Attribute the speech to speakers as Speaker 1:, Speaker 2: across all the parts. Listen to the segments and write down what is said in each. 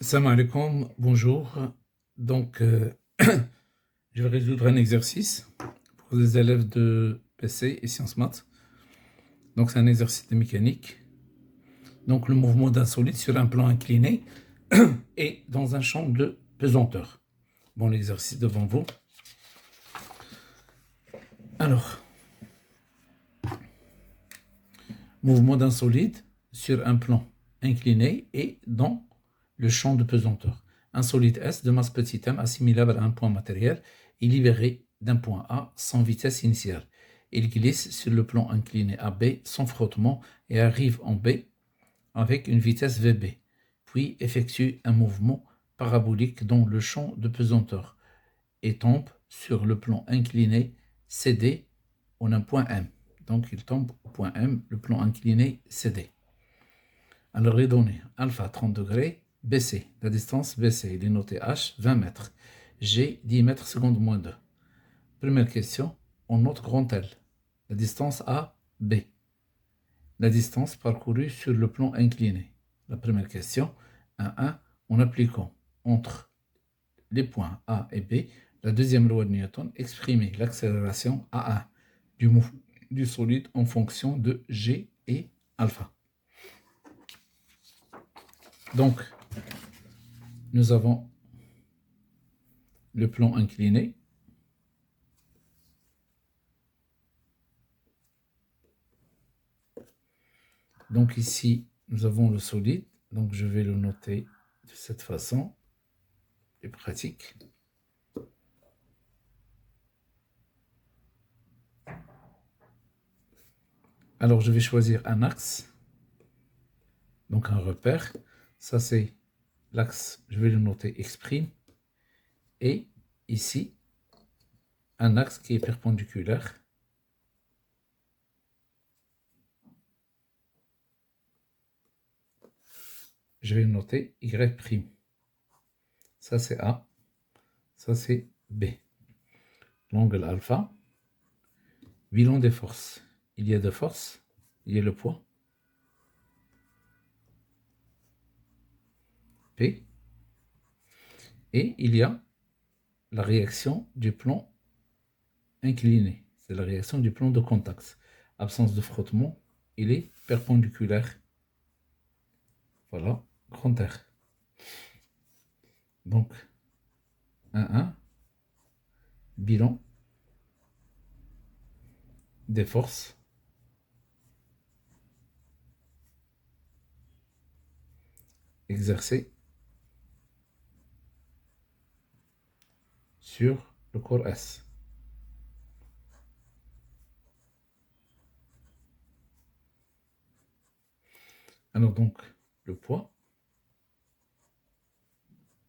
Speaker 1: Salam alaikum, bonjour. Donc, je vais résoudre un exercice pour les élèves de PC et sciences maths. Donc, c'est un exercice de mécanique. Donc, le mouvement d'un solide sur un plan incliné et dans un champ de pesanteur. Bon, l'exercice devant vous. Alors, mouvement d'un solide sur un plan incliné et dans le champ de pesanteur. Un solide S de masse petit m assimilable à un point matériel est libéré d'un point A sans vitesse initiale. Il glisse sur le plan incliné AB sans frottement et arrive en B avec une vitesse VB, puis effectue un mouvement parabolique dans le champ de pesanteur et tombe sur le plan incliné CD en un point M. Donc il tombe au point M, le plan incliné CD. Alors les données, alpha 30 degrés, BC, la distance BC, il est noté H 20 mètres, G 10 mètres seconde moins 2. Première question, on note grand L, la distance AB, la distance parcourue sur le plan incliné. La première question, 1, en appliquant entre les points A et B, la deuxième loi de Newton, exprimer l'accélération A1 du solide en fonction de G et alpha. Donc, nous avons le plan incliné. Donc ici, nous avons le solide. Donc je vais le noter de cette façon. C'est pratique. Alors je vais choisir un axe. Donc un repère. Ça c'est l'axe, je vais le noter exprime. Et ici, un axe qui est perpendiculaire. Je vais le noter Y'. Ça c'est A. Ça c'est B. L'angle alpha. Bilan des forces. Il y a deux forces. Il y a le poids. P. Et il y a la réaction du plan incliné. C'est la réaction du plan de contact. Absence de frottement, il est perpendiculaire. Voilà, grand R. Donc, 1, bilan des forces exercées sur le corps S. Alors donc, le poids,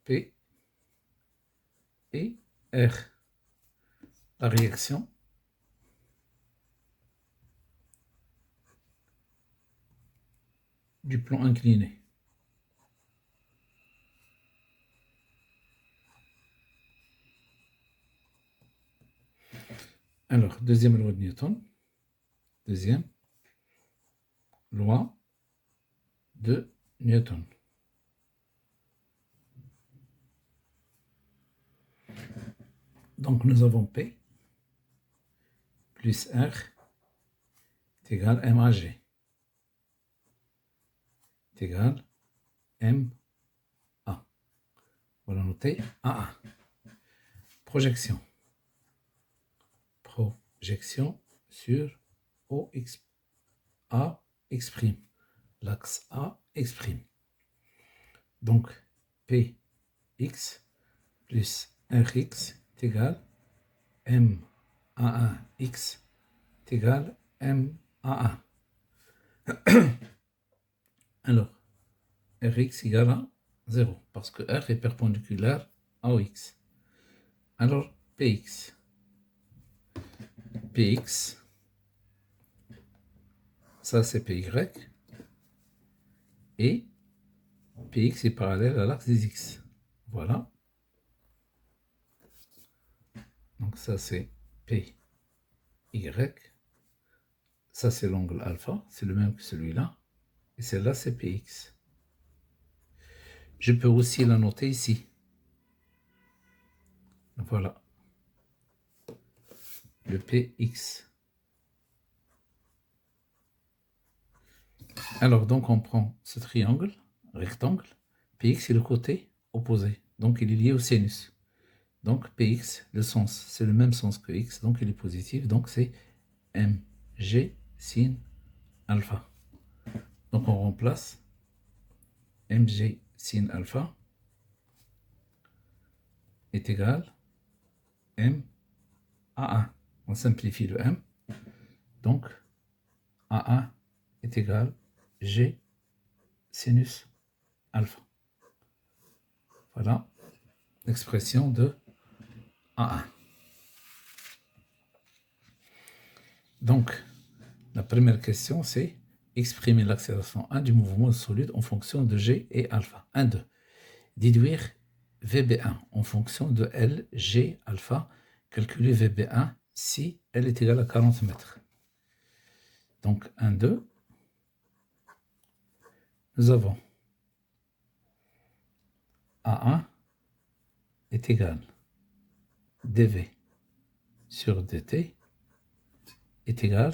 Speaker 1: P et R. La réaction du plan incliné. Alors, deuxième loi de Newton. Deuxième loi de Newton. Donc, nous avons P plus R est égal à MAG. Est égal M A. Voilà noter AA. Projection. Projection sur OX. A exprime. L'axe A exprime. Donc, PX plus RX est égal MA1X est égal MA1. Alors, Rx égale à 0 parce que R est perpendiculaire à OX. Alors, PX. PX, ça c'est PY. Et PX est parallèle à l'axe des X. Voilà. Donc ça c'est PY. Ça c'est l'angle alpha, c'est le même que celui-là. Et celle-là c'est PX. Je peux aussi la noter ici. Voilà. Le Px. Alors, donc, on prend ce triangle, rectangle. Px est le côté opposé. Donc, il est lié au sinus. Donc, Px, le sens, c'est le même sens que x. Donc, il est positif. Donc, c'est mg sin alpha. Donc, on remplace mg sin alpha est égal m a1. On simplifie le m. Donc, a1 est égal g sinus alpha. Voilà l'expression de A1. Donc, la première question, c'est exprimer l'accélération 1 du mouvement solide en fonction de G et alpha. 1, 2. Déduire VB1 en fonction de L, G, alpha. Calculer VB1 si L est égal à 40 mètres. Donc, 1, 2. Nous avons A1 est égal dV sur dt est égal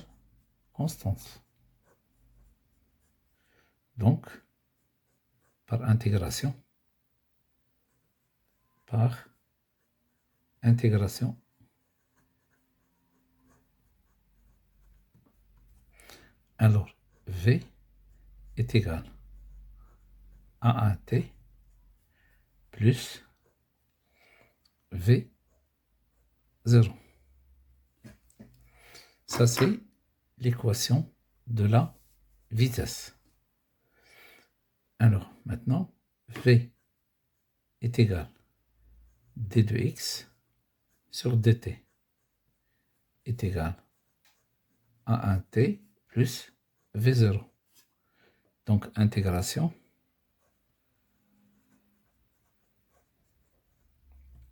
Speaker 1: constante. Donc, par intégration, alors V est égal à 1T plus V0. Ça, c'est l'équation de la vitesse. Alors, maintenant, V est égal d de x sur dt est égal à 1t plus v0. Donc, intégration.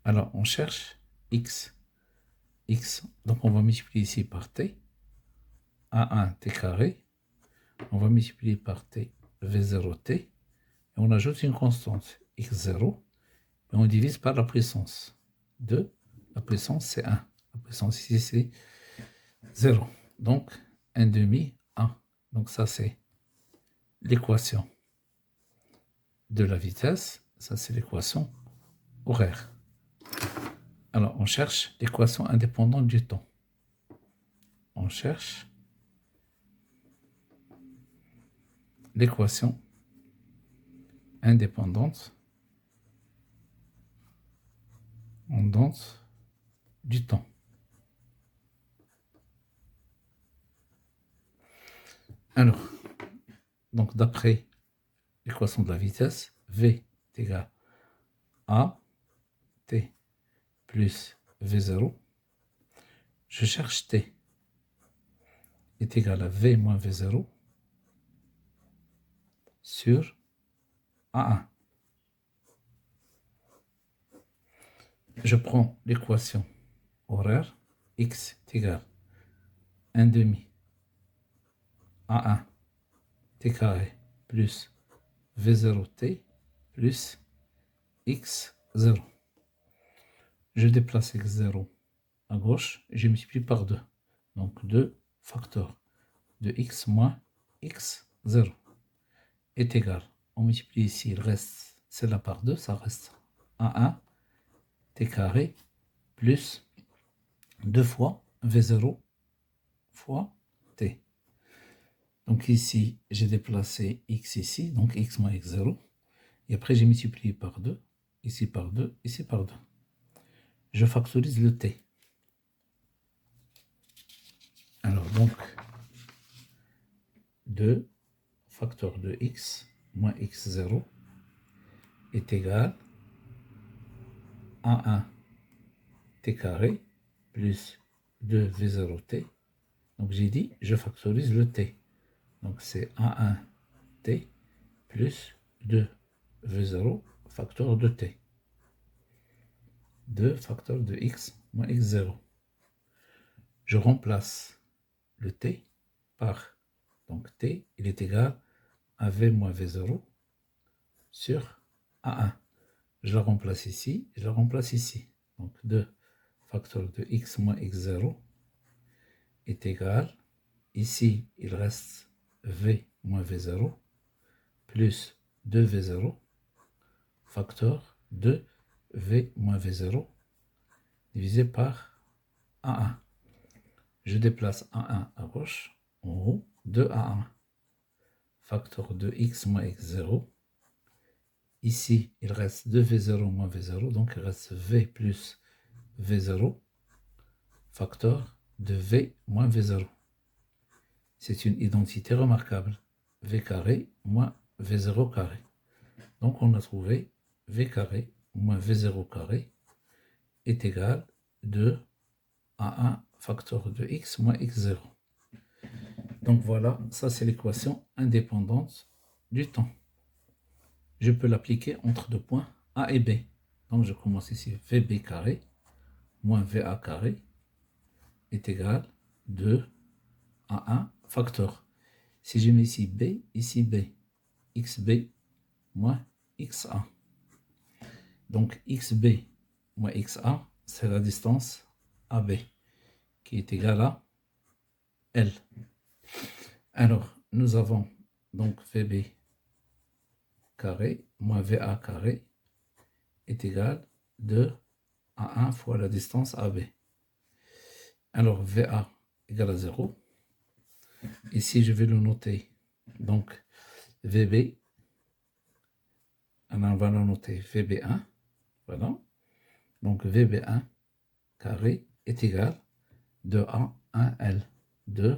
Speaker 1: Alors, on cherche x. X, donc on va multiplier ici par t. A1 t carré. On va multiplier par t v0t. Et on ajoute une constante x0. Et on divise par la puissance 2. La puissance, c'est 1. La puissance ici, c'est 0. Donc, 1 demi, 1. Donc, ça, c'est l'équation de la vitesse. Ça, c'est l'équation horaire. Alors, on cherche l'équation indépendante du temps. On cherche l'équation indépendante du temps. Alors, donc d'après l'équation de la vitesse, V est égal à T plus V0. Je cherche T est égal à V moins V0 sur A1. Je prends l'équation horaire, x est égal à 1 demi A1 t carré plus V0t plus x0. Je déplace x0 à gauche et je multiplie par 2. Donc 2 facteurs de x moins x0 est égal. On multiplie ici, il reste, c'est là par 2, ça reste A1 t carré plus 2 fois V0 fois t. Donc ici, j'ai déplacé x ici, donc x moins x0. Et après, j'ai multiplié par 2, ici par 2, ici par 2. Je factorise le t. Alors donc, 2 facteur de x moins x0 est égal à 1 t carré plus 2 v0t. Donc j'ai dit, je factorise le t. Donc c'est a1 t plus 2 v0 facteur de t. 2 facteur de x moins x0. Je remplace le t par, donc t, il est égal à v moins v0 sur A1. Je la remplace ici, je la remplace ici. Donc 2 facteur de x moins x0 est égal, ici il reste v moins v0 plus 2v0 facteur de v moins v0 divisé par A1. Je déplace A1 à gauche, en haut, 2A1 facteur de x moins x0. Ici, il reste 2v0 moins v0, donc il reste v plus v0 facteur de v moins v0. C'est une identité remarquable. V carré moins v0 carré. Donc on a trouvé v carré moins v0 carré est égal de A1 facteur de x moins x0. Donc voilà, ça c'est l'équation indépendante du temps. Je peux l'appliquer entre deux points A et B. Donc je commence ici, VB carré moins VA carré est égal de A1 facteur. Si je mets ici B, XB moins XA. Donc XB moins XA, c'est la distance AB qui est égale à L. Alors, nous avons donc VB carré moins VA carré est égal de A1 fois la distance AB. Alors, VA égale à 0. Ici, je vais le noter. Donc, VB, alors on va le noter VB1. Voilà. Donc, VB1 carré est égal de A1L. De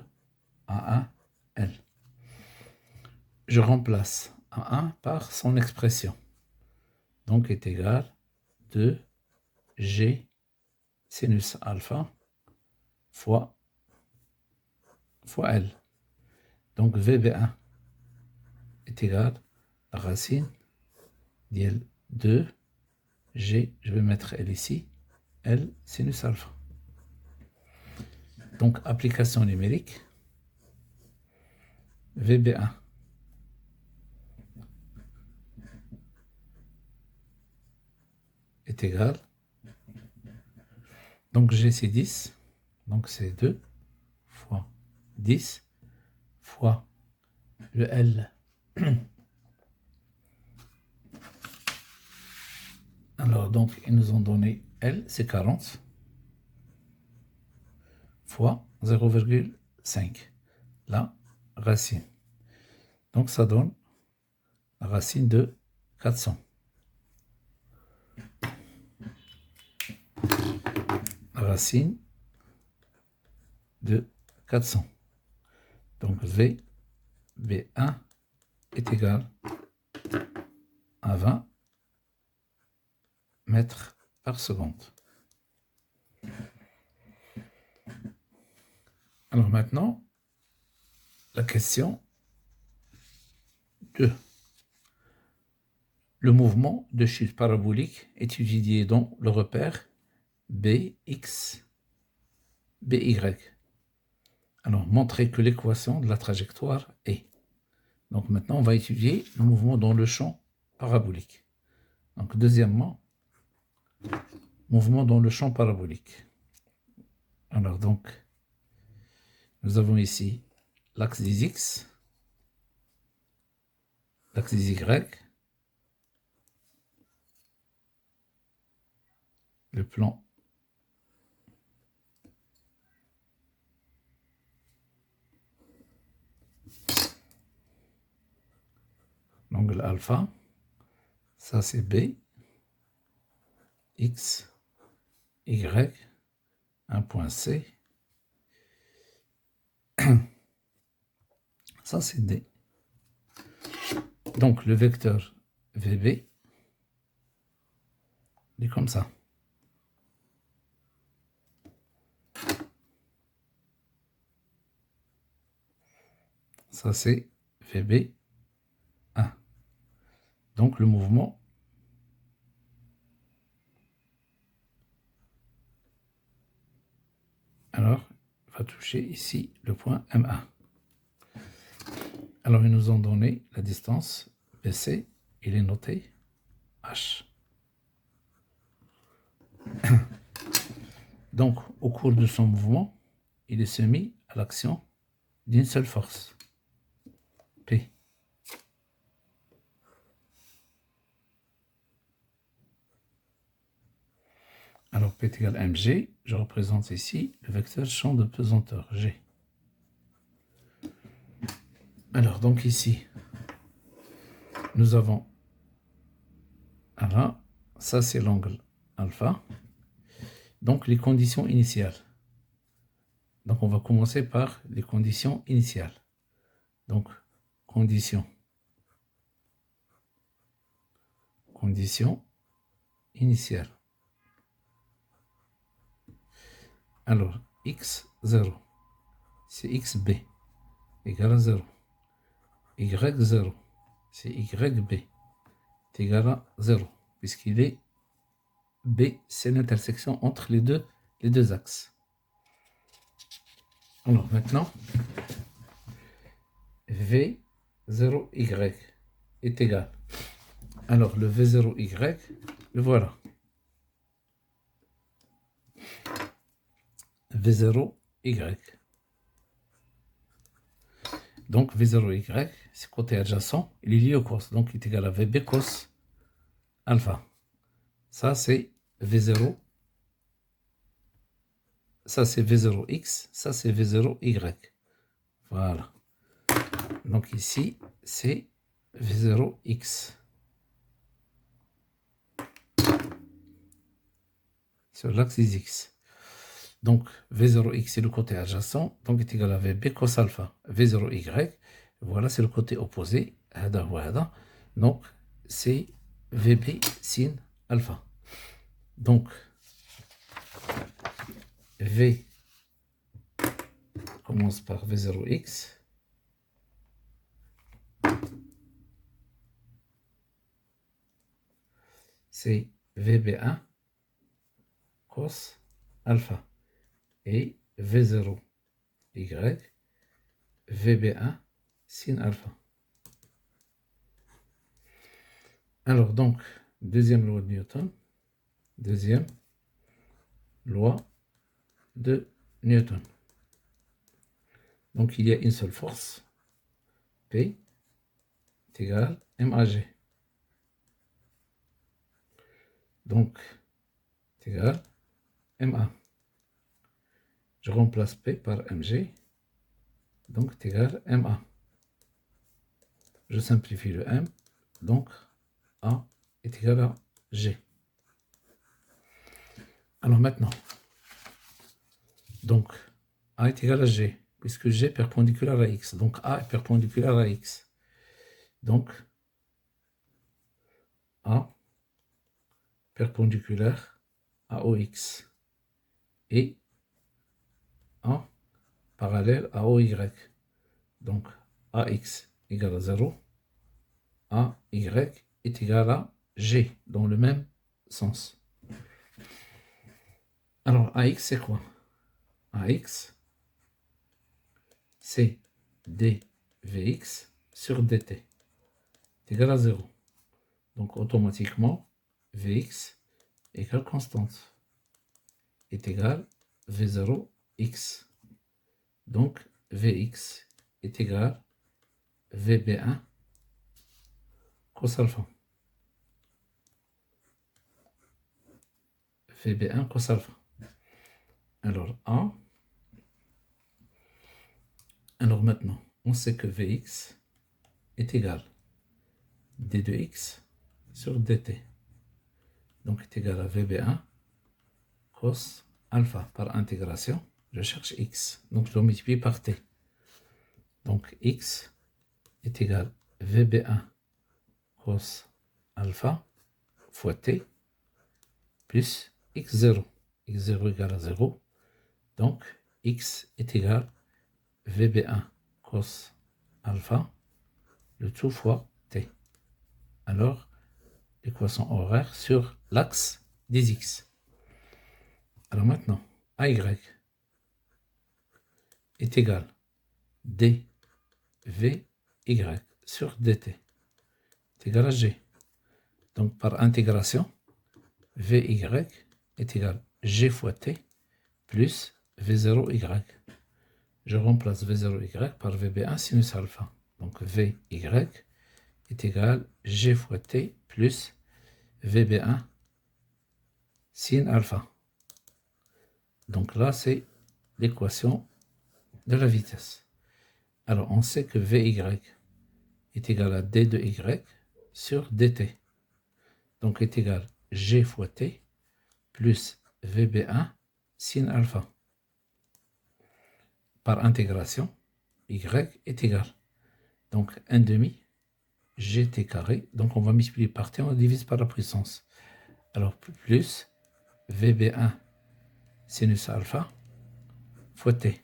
Speaker 1: A1L. Je remplace A1 par son expression. Donc, est égal de G sinus alpha fois L. Donc, VB1 est égal à la racine de G, je vais mettre L ici, L sinus alpha. Donc, application numérique, VB1 est égal, donc G c'est 10, donc c'est 2 fois 10 fois le L. Alors, donc, ils nous ont donné L, c'est 40, fois 0,5, la racine. Donc, ça donne la racine de 400. La racine de 400. Donc, V1 est égal à 20 mètres par seconde. Alors maintenant, la question 2. Le mouvement de chute parabolique est étudié dans le repère BX, BY. Alors, montrer que l'équation de la trajectoire est. Donc maintenant, on va étudier le mouvement dans le champ parabolique. Donc deuxièmement, mouvement dans le champ parabolique. Alors donc, nous avons ici l'axe des X, l'axe des Y, le plan l'angle alpha, ça c'est B, X, Y, un point C, ça c'est D. Donc le vecteur VB est comme ça. Ça c'est VB1. Donc le mouvement alors va toucher ici le point M1. Alors ils nous ont donné la distance BC, il est noté H. Donc, au cours de son mouvement, il est soumis à l'action d'une seule force, P. Alors, P est égal à mg, je représente ici le vecteur champ de pesanteur, G. Alors, donc ici, nous avons là, ça c'est l'angle alpha. Donc, les conditions initiales. Donc, on va commencer par les conditions initiales. Donc, conditions initiales. Alors, x0, c'est xb égale à 0. y0, c'est yb est égal à 0, puisqu'il est B, c'est l'intersection entre les deux axes. Alors maintenant, V0Y est égal. Alors le V0Y, le voilà. V0Y. Donc V0Y, c'est côté adjacent, il est lié au cos. Donc il est égal à VB cos alpha. Ça c'est V0. Ça c'est V0X, ça c'est V0Y. Voilà. Donc ici, c'est V0X. Sur l'axe des X. Donc V0X c'est le côté adjacent, donc est égal à VB cos alpha. V0Y, voilà, c'est le côté opposé. Donc c'est VB sin alpha. Donc V commence par V0X. C'est VB1 cos alpha. Et V0Y, VB1 sin alpha. Alors donc, deuxième loi de Newton. Deuxième loi de Newton. Donc il y a une seule force, P est égal à MAG. Donc est égal à MA. Je remplace P par MG, donc est égal à MA. Je simplifie le M, donc A est égal à G. Alors maintenant, donc A est égal à G, puisque G est perpendiculaire à X, donc A est perpendiculaire à X. Donc A perpendiculaire à OX et A parallèle à OY. Donc AX égale à 0, AY est égal à G dans le même sens. Alors AX c'est quoi? AX c'est dVx sur dt est égal à 0. Donc automatiquement Vx égale constante est égal V0x. Donc Vx est égal VB1 cos alpha. VB1 cos alpha. Alors A. Alors maintenant, on sait que Vx est égal d2x sur dt. Donc est égal à VB1 cos alpha. Par intégration, je cherche x. Donc je le multiplie par t. Donc x est égal à VB1 cos alpha fois t plus x0. x0 égale à 0. Donc x est égal à VB1 cos alpha, le tout fois t. Alors, l'équation horaire sur l'axe des x. Alors maintenant, AY est égal à dVy sur dt est égal à G. Donc, par intégration, Vy est égal à G fois T plus V0Y. Je remplace V0Y par VB1 sinus alpha. Donc, Vy est égal à G fois T plus VB1 sin alpha. Donc là, c'est l'équation de la vitesse. Alors, on sait que Vy est égal à d de y sur dt. Donc, est égal à G fois T plus VB1 sin alpha. Par intégration, y est égal. Donc, 1 demi gt carré. Donc, on va multiplier par t, on divise par la puissance. Alors, plus VB1 sinus alpha fois t.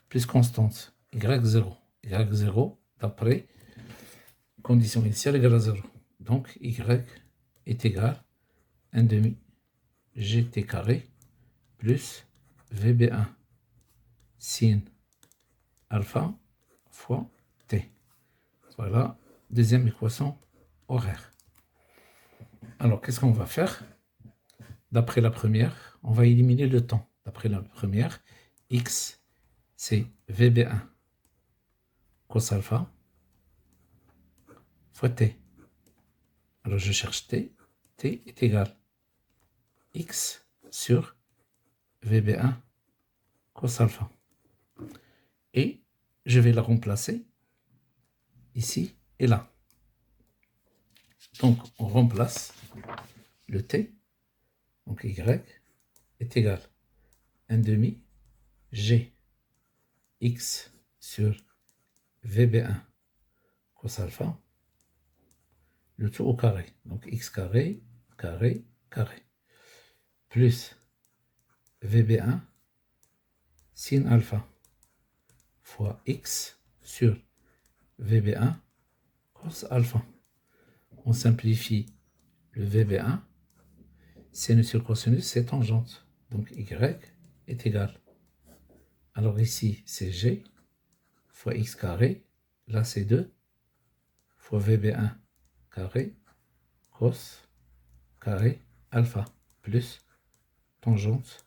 Speaker 1: Plus constante, y0. y0, d'après condition initiale, égale à 0. Donc, y est égal à 1 demi gt carré plus VB1 sin alpha fois t. Voilà, deuxième équation horaire. Alors, qu'est-ce qu'on va faire? D'après la première, on va éliminer le temps. D'après la première, x, c'est VB1 cos alpha fois t. Alors, je cherche t. T est égal à x sur VB1 cos alpha. Et je vais la remplacer ici et là. Donc, on remplace le t. Donc, y est égal à 1 demi g x sur VB1 cos alpha, le tout au carré. Donc, x carré, carré, carré, plus VB1 sin alpha fois x sur VB1 cos alpha. On simplifie le VB1. Sinus sur cosinus, c'est tangente. Donc, y est égal. Alors ici, c'est g fois x carré. Là, c'est 2 fois VB1 carré cos carré alpha plus tangente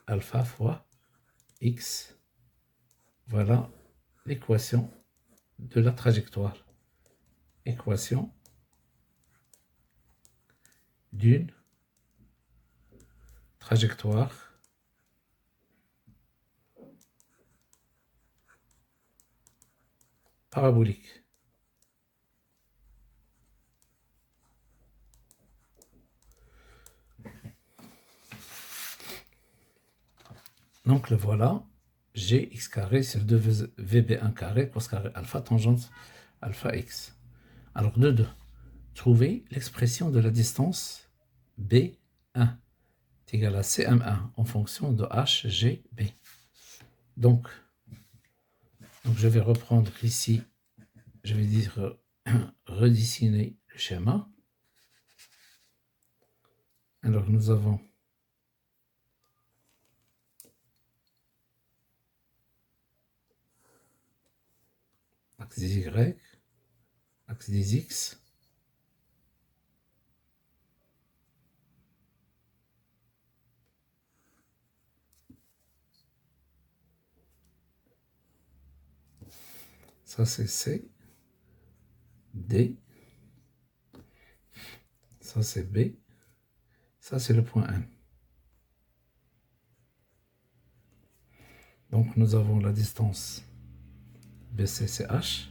Speaker 1: alpha fois x. Voilà l'équation de la trajectoire. Équation d'une trajectoire parabolique. Donc le voilà, gx carré sur 2 VB1 carré cos carré alpha tangente alpha x. Alors de 2, trouvez l'expression de la distance B1 est égale à CM1 en fonction de HGB. Donc je vais reprendre ici, je vais dire redessiner le schéma. Alors nous avons axe des Y, axe des X, ça c'est C, D, ça c'est B, ça c'est le point M. Donc nous avons la distance BC c'est H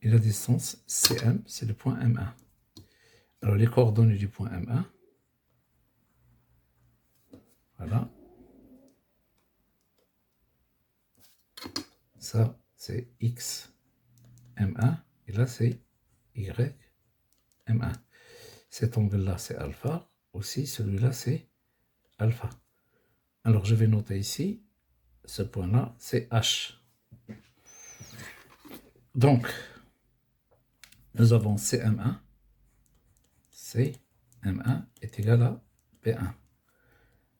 Speaker 1: et la distance CM c'est le point M1. Alors les coordonnées du point M1, voilà, ça c'est X M1 et là c'est Y M1. Cet angle-là c'est alpha, aussi celui-là c'est alpha. Alors je vais noter ici, ce point-là c'est H. Donc, nous avons CM1, CM1 est égal à B1.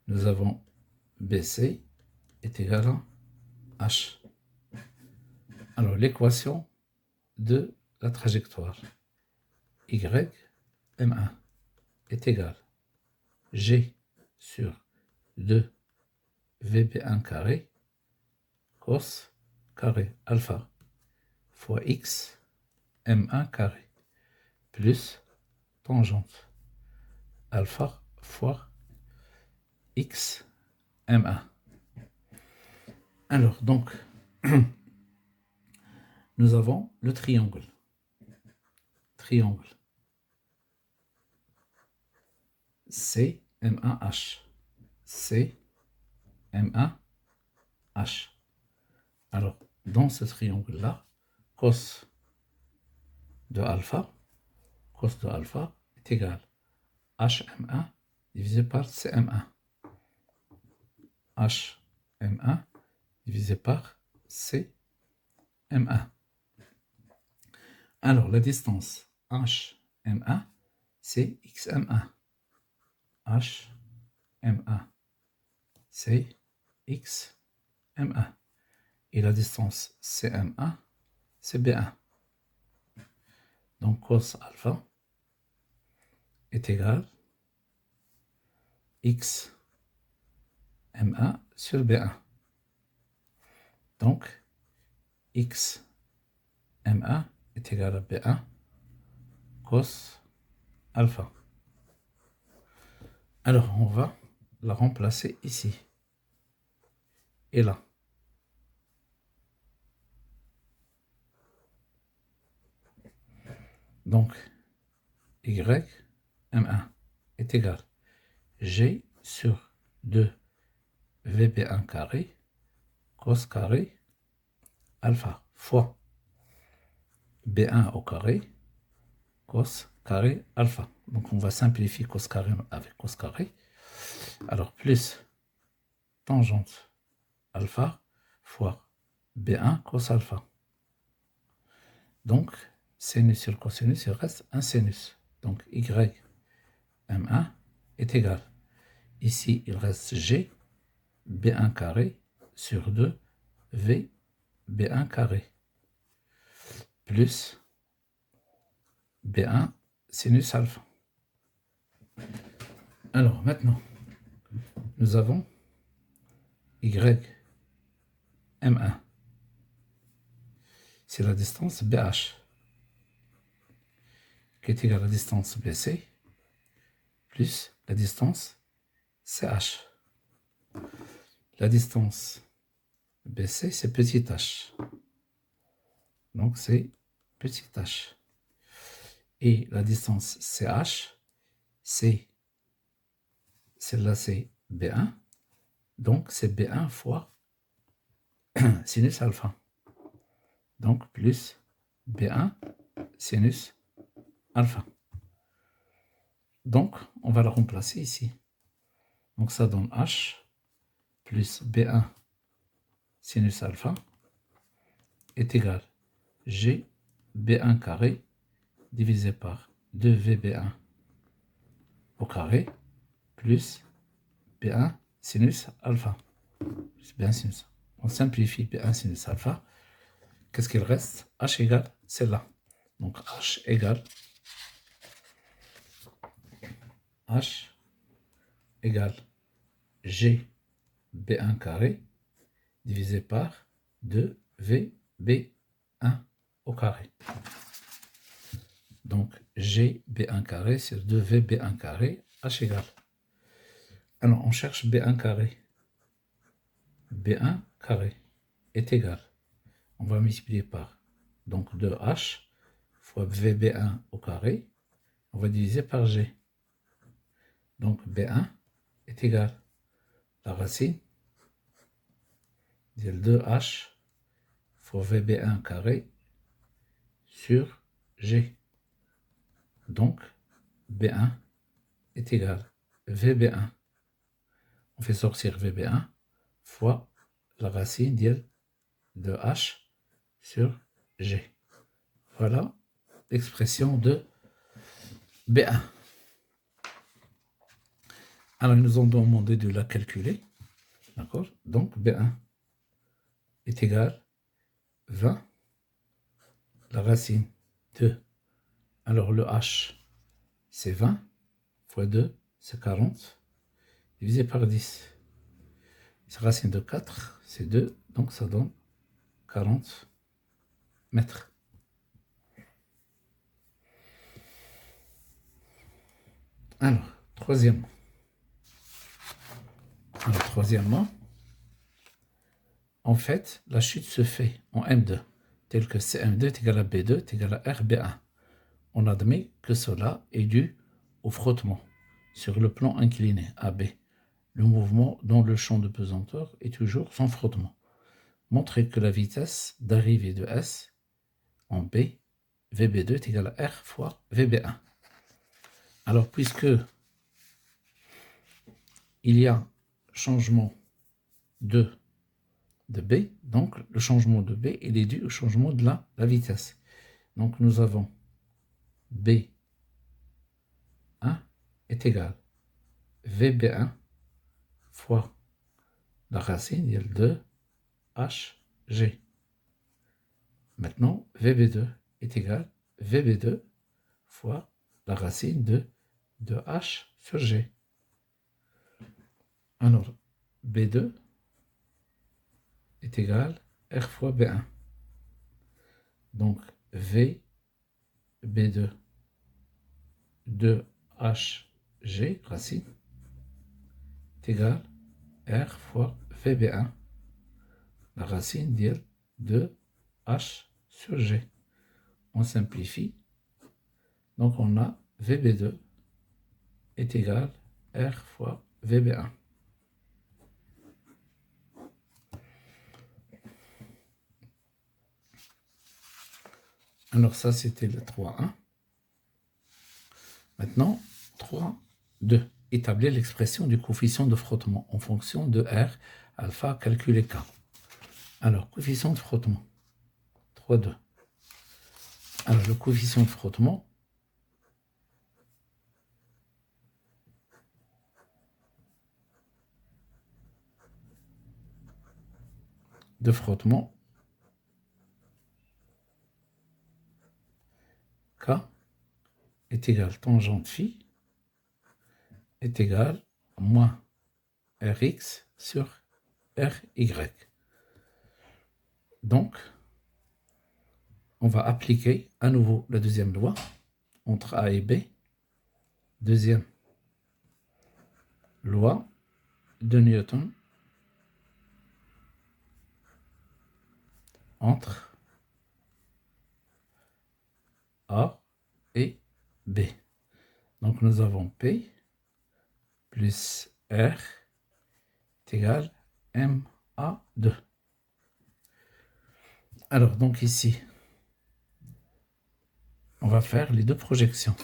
Speaker 1: Nous avons BC est égal à H. Alors l'équation de la trajectoire. Y, M1 est égal G sur 2 VB1 carré cos carré alpha fois X M1 carré plus tangente alpha fois X M1. Alors, donc, nous avons le triangle. Triangle CM1H. CM1H. Alors, dans ce triangle-là, cos de alpha est égal à HM1 divisé par CM1. HM1 divisé par CM1. Alors, la distance HM1, c'est XM1. HM1, c'est XM1. Et la distance CM1, c'est B1. Donc, cos alpha est égal X M1 sur B1. Donc, X M1 est égal à B1 cos alpha. Alors, on va la remplacer ici et là. Donc, Y M1 est égal G sur 2 VB1 carré cos carré alpha fois B1 au carré cos carré alpha. Donc on va simplifier cos carré avec cos carré. Alors plus tangente alpha fois B1 cos alpha. Donc sinus sur cosinus, il reste un sinus. Donc Y M1 est égal. Ici, il reste G B1 carré sur 2 V B1 carré plus B1 sinus alpha. Alors maintenant, nous avons Y M1. C'est la distance BH qui est égale à la distance BC plus la distance CH. La distance BC, c'est petit h. Donc, c'est petit h. Et la distance CH, c'est celle-là, c'est B1. Donc, c'est B1 fois sinus alpha. Donc, plus B1 sinus alpha. Donc, on va la remplacer ici. Donc, ça donne H plus B1 sinus alpha est égal G B1 carré divisé par 2VB1 au carré plus B1 sinus alpha. B1 sinus. On simplifie B1 sinus alpha. Qu'est-ce qu'il reste? H égale celle-là. Donc H égale G B1 carré divisé par 2VB1 au carré. Donc G B1 carré sur 2VB1 carré, H égale. Alors on cherche B1 carré. B1 carré est égal. On va multiplier par donc 2H fois VB1 au carré. On va diviser par G. Donc B1 est égal. La racine de 2H fois VB1 carré sur G. Donc B1 est égal VB1. On fait sortir VB1 fois la racine de H sur G. Voilà l'expression de B1. Alors, ils nous ont demandé de la calculer. D'accord? Donc, B1 est égal 20 la racine de, alors le h, c'est 20, fois 2, c'est 40, divisé par 10. La racine de 4, c'est 2, donc ça donne 40 mètres. Alors, troisièmement, en fait, la chute se fait en M2, tel que CM2 est égal à B2 est égal à RB1. On admet que cela est dû au frottement sur le plan incliné AB. Le mouvement dans le champ de pesanteur est toujours sans frottement. Montrez que la vitesse d'arrivée de S en B, VB2 est égal à R fois VB1. Alors, puisque il y a changement de B, donc le changement de B il est dû au changement de la vitesse. Donc nous avons B1 est égal VB1 fois la racine de 2HG. Maintenant, VB2 est égal VB2 fois la racine de 2H sur G. Alors, B2 est égal R fois B1. Donc, VB2 2HG, racine, est égal R fois VB1, la racine de H sur G. On simplifie. Donc, on a VB2 est égal R fois VB1. Alors ça, c'était le 3.1. Maintenant, 3.2. Établir l'expression du coefficient de frottement en fonction de R, alpha, calculé K. Alors, coefficient de frottement, 3.2. Alors, le coefficient de frottement, K est égal tangente phi est égal à moins Rx sur Ry. Donc, on va appliquer à nouveau la deuxième loi entre A et B. Deuxième loi de Newton entre A et B. Donc nous avons P plus R est égal MA2. Alors donc ici, on va faire les deux projections.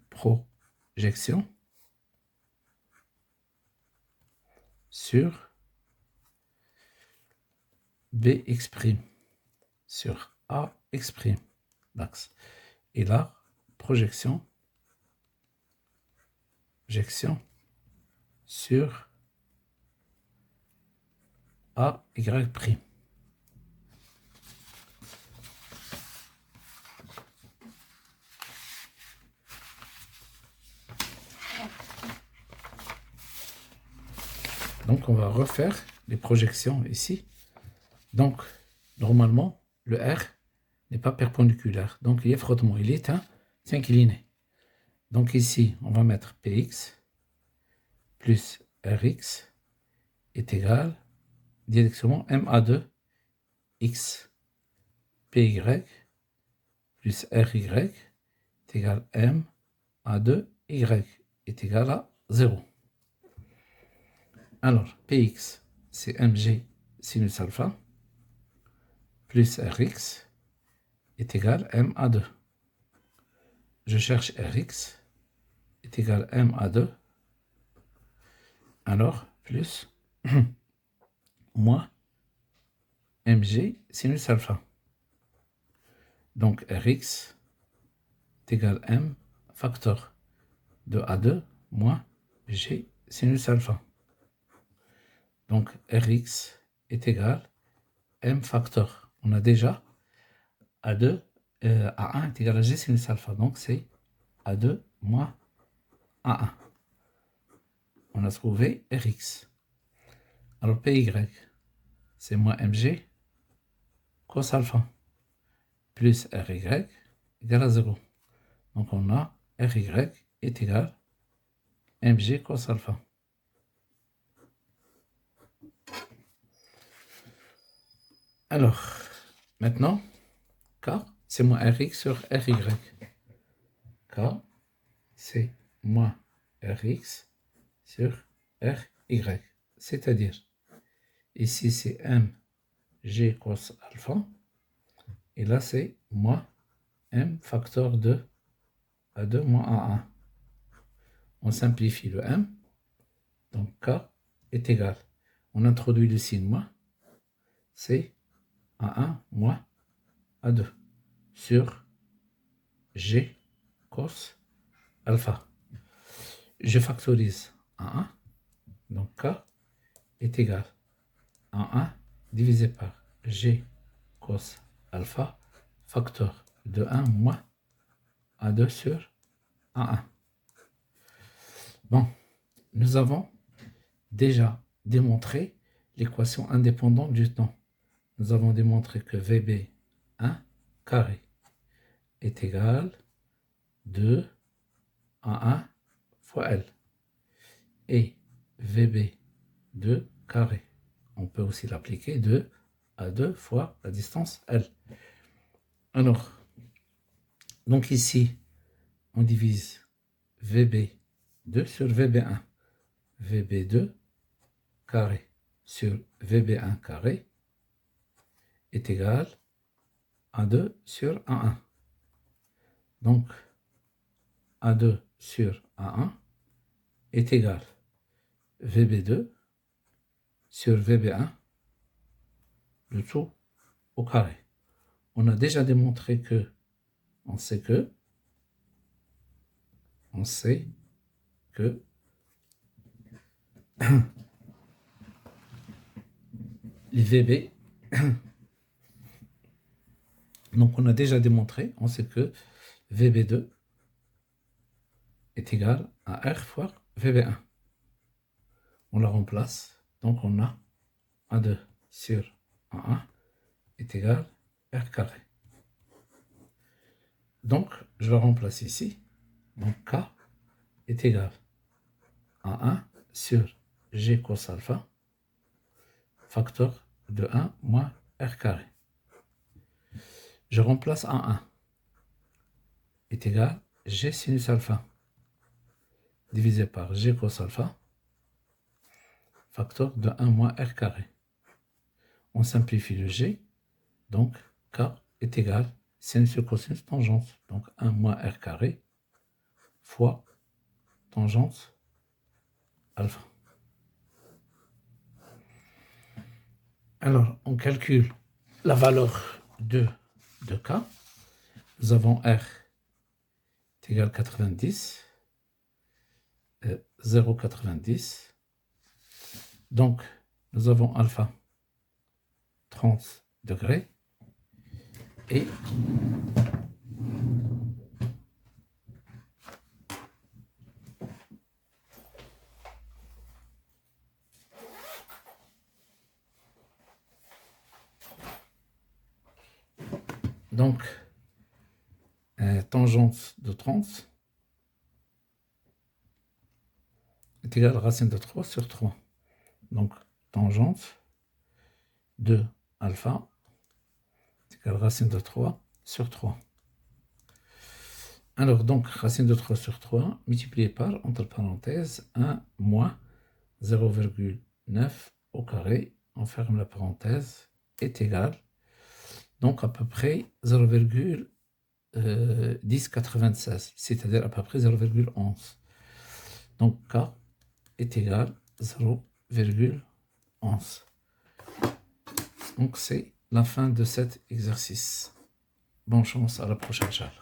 Speaker 1: Projection sur BX' sur AX', l'axe. Et là, projection sur AY'. Donc, on va refaire les projections ici. Donc, normalement, le R n'est pas perpendiculaire. Donc, il y a frottement. Il est incliné. Donc, ici, on va mettre Px plus Rx est égal directement MA2 X. Py plus Ry est égal MA2 Y est égal à 0. Alors, Px, c'est Mg sinus alpha, plus Rx est égal à MA2. Je cherche Rx est égal à MA2. Alors, plus moins Mg sinus alpha. Donc, Rx est égal à M facteur de A2 moins G sinus alpha. Donc, Rx est égal à M facteur On a déjà A2, A1 est égal à G sinus alpha. Donc, c'est A2 moins A1. On a trouvé Rx. Alors, PY, c'est moins MG cos alpha plus RY égale à 0. Donc, on a RY est égal à MG cos alpha. Alors, maintenant, K, c'est moins Rx sur RY. K, c'est moins Rx sur RY. C'est-à-dire, ici, c'est MG cos alpha. Et là, c'est moins M facteur de A2 moins A1. On simplifie le M. Donc, K est égal. On introduit le signe moins. C'est A1 moins A2 sur G cos alpha. Je factorise A1. Donc, K est égal à 1 divisé par G cos alpha facteur de 1 moins A2 sur A1. Bon, nous avons déjà démontré l'équation indépendante du temps. Nous avons démontré que VB1 carré est égal à 2 A1 fois L. Et VB2 carré, on peut aussi l'appliquer 2 à 2 fois la distance L. Alors, donc ici, on divise VB2 sur VB1. VB2 carré sur VB1 carré est égal à 2 sur A1. Donc, A2 sur A1 est égal à VB2 sur VB1, le tout au carré. On a déjà démontré que, on sait que les VB, donc on a déjà démontré, on sait que VB2 est égal à R fois VB1. On la remplace, donc on a A2 sur A1 est égal à R carré. Donc, je la remplace ici. Donc, K est égal à 1 sur G cos alpha, facteur de 1 moins R carré. Je remplace A1 est égal à G sinus alpha divisé par G cos alpha, facteur de 1 moins R carré. On simplifie le G, donc K est égal à sinus sur cosinus tangente, donc 1 moins R carré fois tangente alpha. Alors, on calcule la valeur de K. Nous avons R est égal à 90, 0,90. Donc, nous avons alpha 30 degrés et donc tangente de 30 est égale à racine de 3 sur 3. Donc, tangente de alpha est égale à racine de 3 sur 3. Alors, donc, racine de 3 sur 3 multiplié par, entre parenthèses, 1 moins 0,9 au carré, on ferme la parenthèse, est égal, donc à peu près 0,1096, c'est-à-dire à peu près 0,11. Donc, K est égal à 0,11. Donc, c'est la fin de cet exercice. Bonne chance, à la prochaine, Charles.